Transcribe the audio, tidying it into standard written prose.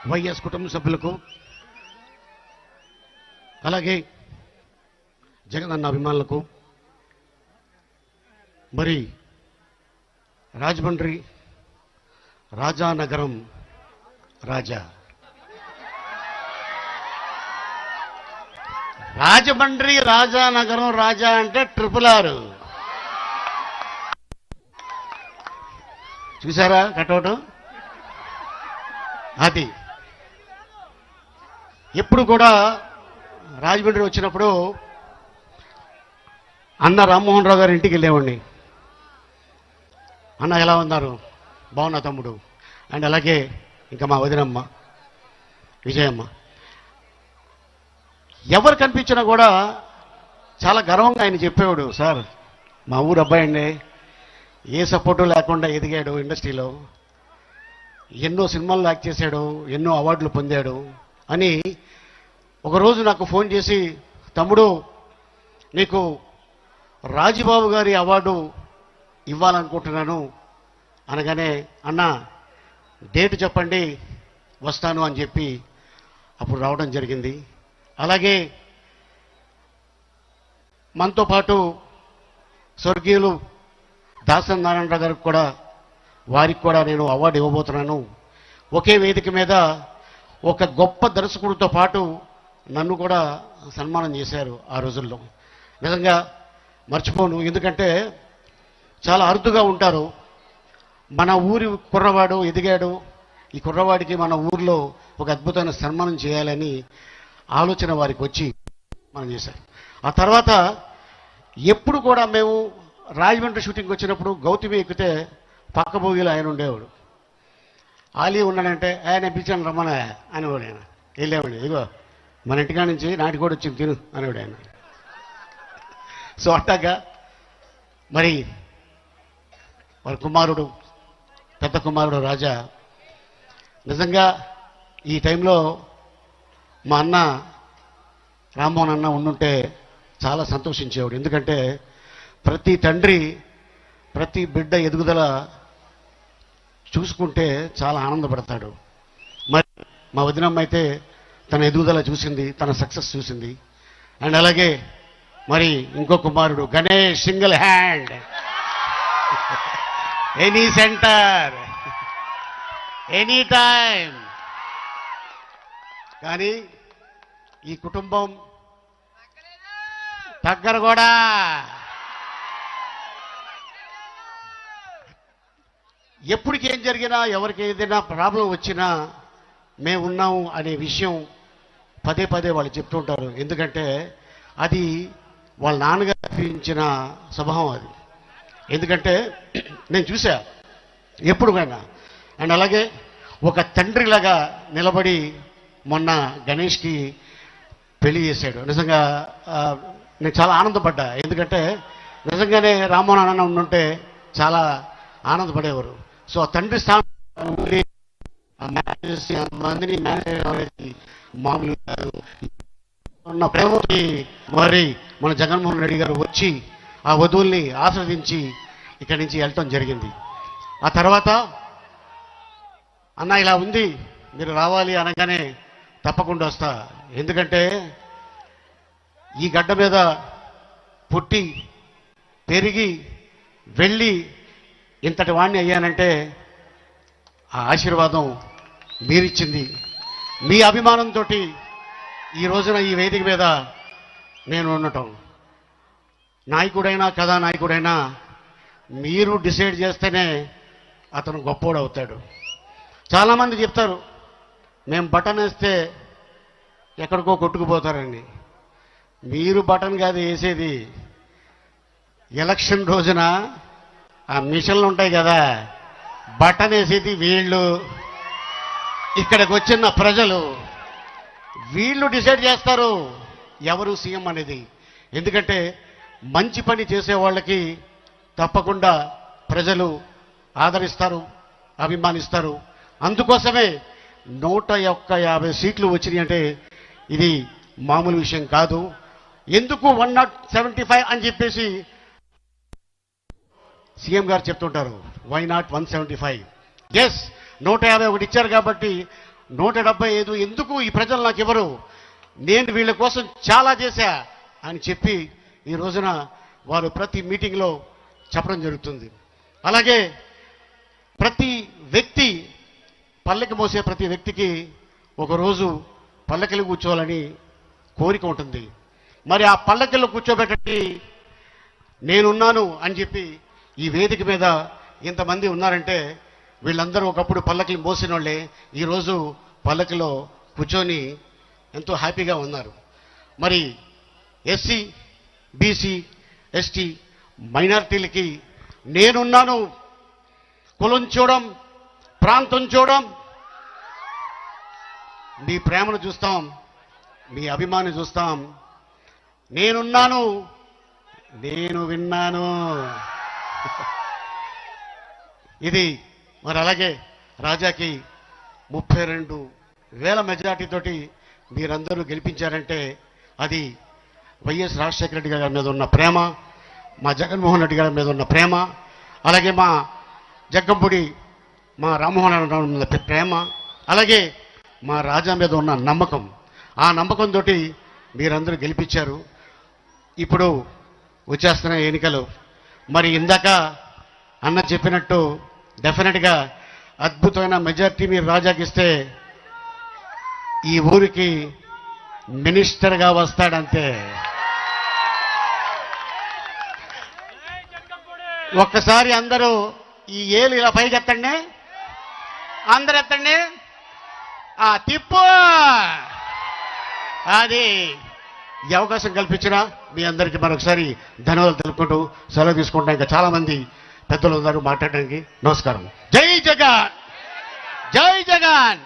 YS కుటుంబ సభ్యులకు, అలాగే జగనన్న అభిమానులకు, మరి రాజమండ్రి రాజానగరం రాజమండ్రి రాజానగరం రాజా అంటే RRR. చూసారా కటౌట్? అది ఎప్పుడు కూడా రాజమండ్రి వచ్చినప్పుడు అన్న రామ్మోహన్ రావు గారి ఇంటికి వెళ్ళేవాడిని. అన్న ఎలా ఉన్నారు? బాగున్నా తమ్ముడు. అండ్ అలాగే ఇంకా మా వదినమ్మ విజయమ్మ, ఎవరు కనిపించినా కూడా చాలా గర్వంగా ఆయన చెప్పేవాడు, సార్ మా ఊరు అబ్బాయి అండి, ఏ సపోర్టు లేకుండా ఎదిగాడు ఇండస్ట్రీలో, ఎన్నో సినిమాలు యాక్ట్ చేశాడు, ఎన్నో అవార్డులు పొందాడు అని ఒకరోజు నాకు ఫోన్ చేసి, తమ్ముడు నీకు రాజుబాబు గారి అవార్డు ఇవ్వాలనుకుంటున్నాను అనగానే, అన్న డేట్ చెప్పండి వస్తాను అని చెప్పి అప్పుడు రావడం జరిగింది. అలాగే మనతో పాటు స్వర్గీయులు దాసరి నారాయణరావు గారికి కూడా, వారికి కూడా నేను అవార్డు ఇవ్వబోతున్నాను. ఒకే వేదిక మీద ఒక గొప్ప దర్శకుడితో పాటు నన్ను కూడా సన్మానం చేశారు ఆ రోజుల్లో. నిజంగా మర్చిపోను, ఎందుకంటే చాలా అరుదుగా ఉంటారు. మన ఊరి కుర్రవాడు ఎదిగాడు, ఈ కుర్రవాడికి మన ఊర్లో ఒక అద్భుతమైన సన్మానం చేయాలని ఆలోచన వారికి వచ్చి మనం చేశారు. ఆ తర్వాత ఎప్పుడు కూడా మేము రాజమండ్రి షూటింగ్ వచ్చినప్పుడు గౌతమి ఎక్కితే పక్క భోగిలో ఆయన ఉండేవాడు. ఆలీ ఉన్నాడంటే ఆయన పిలిచాను రమ్మన అనేవాడు. ఆయన వెళ్ళేవాడు, ఇదిగో మన ఇంటికా నుంచి నాటికోడి వచ్చింది తిను అనేవాడు ఆయన. సో అట్టాగా మరి వారి కుమారుడు, పెద్ద కుమారుడు రాజా, నిజంగా ఈ టైంలో మా అన్న రామ్మోహన్ అన్న ఉండుంటే చాలా సంతోషించేవాడు. ఎందుకంటే ప్రతి తండ్రి ప్రతి బిడ్డ ఎదుగుదల చూసుకుంటే చాలా ఆనందపడతాడు. మరి మా వదినమ్మ అయితే తన ఎదుగుదల చూసింది, తన సక్సెస్ చూసింది. అండ్ అలాగే మరి ఇంకో కుమారుడు Ganesh, single hand, any centre, any time. కానీ ఈ కుటుంబం దగ్గర కూడా ఎప్పటికి ఏం జరిగినా, ఎవరికి ఏదైనా ప్రాబ్లం వచ్చినా మేము ఉన్నాము అనే విషయం పదే పదే వాళ్ళు చెప్తుంటారు. ఎందుకంటే అది వాళ్ళ నాన్నగారు చూపించిన స్వభావం అది. ఎందుకంటే నేను చూసా ఎప్పుడు కన్నా. అండ్ అలాగే ఒక తండ్రిలాగా నిలబడి మొన్న గణేష్కి పెళ్లి చేశాడు. నిజంగా నేను చాలా ఆనందపడ్డా. ఎందుకంటే నిజంగానే రామ్మోహన్ అన్న ఉండుంటే చాలా ఆనందపడేవారు. సో ఆ తండ్రి స్థానం మందిని మేనేజ్ మామూలు ఉన్న ప్రేమకి మరి మన జగన్మోహన్ రెడ్డి గారు వచ్చి ఆ వధువుల్ని ఆస్వాదించి ఇక్కడి నుంచి వెళ్ళటం జరిగింది. ఆ తర్వాత అన్న ఇలా ఉంది, మీరు రావాలి అనగానే తప్పకుండా వస్తా. ఎందుకంటే ఈ గడ్డ మీద పుట్టి పెరిగి వెళ్ళి ఇంతటి వాణ్ణి అయ్యానంటే ఆ ఆశీర్వాదం మీరిచ్చింది. మీ అభిమానంతో ఈ రోజున ఈ వేదిక మీద నేను ఉండటం. నాయకుడైనా కథానాయకుడైనా మీరు డిసైడ్ చేస్తేనే అతను గొప్పోడు అవుతాడు. చాలామంది చెప్తారు మేము బటన్ వేస్తే ఎక్కడికో కొట్టుకుపోతారని. మీరు బటన్ కాదు వేసేది, ఎలక్షన్ రోజున ఆ మిషన్లు ఉంటాయి కదా, బటన్ వేసేది వీళ్ళు. ఇక్కడికి వచ్చిన ప్రజలు వీళ్ళు డిసైడ్ చేస్తారు ఎవరు సీఎం అనేది. ఎందుకంటే మంచి పని చేసే వాళ్ళకి తప్పకుండా ప్రజలు ఆదరిస్తారు, అభిమానిస్తారు. అందుకోసమే 150 సీట్లు వచ్చినాయి అంటే ఇది మామూలు విషయం కాదు. ఎందుకు 175 అని చెప్పేసి సీఎం గారు చెప్తుంటారు. Why not 175? ఎస్, 151 ఇచ్చారు కాబట్టి 175 ఎందుకు ఈ ప్రజలు నాకు ఎవరు, నేను వీళ్ళ కోసం చాలా చేశా అని చెప్పి ఈ రోజున వారు ప్రతి మీటింగ్లో చెప్పడం జరుగుతుంది. అలాగే ప్రతి వ్యక్తి పల్లకి మోసే ప్రతి వ్యక్తికి ఒకరోజు పల్లకిలో కూర్చోవాలని కోరిక ఉంటుంది. మరి ఆ పల్లకిలో కూర్చోబెట్టి నేనున్నాను అని చెప్పి ఈ వేదిక మీద ఇంతమంది ఉన్నారంటే వీళ్ళందరూ ఒకప్పుడు పల్లకిని మోసిన వాళ్ళే ఈరోజు పల్లకిలో కూర్చొని ఎంతో హ్యాపీగా ఉన్నారు. మరి ఎస్సీ, బీసీ, ఎస్టీ మైనారిటీలకి నేనున్నాను, కులం చూడం, ప్రాంతం చూడం, మీ ప్రేమను చూస్తాం, మీ అభిమాని చూస్తాం, నేనున్నాను, నేను విన్నాను. ఇది మరి అలాగే రాజాకి 32,000 మెజార్టీతోటి మీరందరూ గెలిపించారంటే అది వైఎస్ రాజశేఖర రెడ్డి గారి మీద ఉన్న ప్రేమ, మా జగన్మోహన్ రెడ్డి గారి మీద ఉన్న ప్రేమ, అలాగే మా జగ్గంపూడి మా రామ్మోహన్ రెడ్డి మీద ప్రేమ, అలాగే మా రాజా మీద ఉన్న నమ్మకం. ఆ నమ్మకంతో మీరందరూ గెలిపించారు. ఇప్పుడు వచ్చేస్తున్న ఎన్నికలు మరి ఇందాక అన్న చెప్పినట్టు డెఫినెట్గా అద్భుతమైన మెజార్టీ మీరు రాజాకి ఇస్తే ఈ ఊరికి మినిస్టర్గా వస్తాడంతే. ఒక్కసారి అందరూ ఈ ఏలు ఇలా పైకి ఎత్తండి, అందరు ఎత్తండి, తిప్పు. అది ఈ అవకాశం కల్పించిన మీ అందరికీ మరొకసారి ధన్యవాదాలు తెలుపుకుంటూ సెలవు తీసుకుంటాం. ఇంకా చాలా మంది పెద్దలు ఉన్నారు మాట్లాడడానికి. నమస్కారం. జై జగన్, జై జగన్.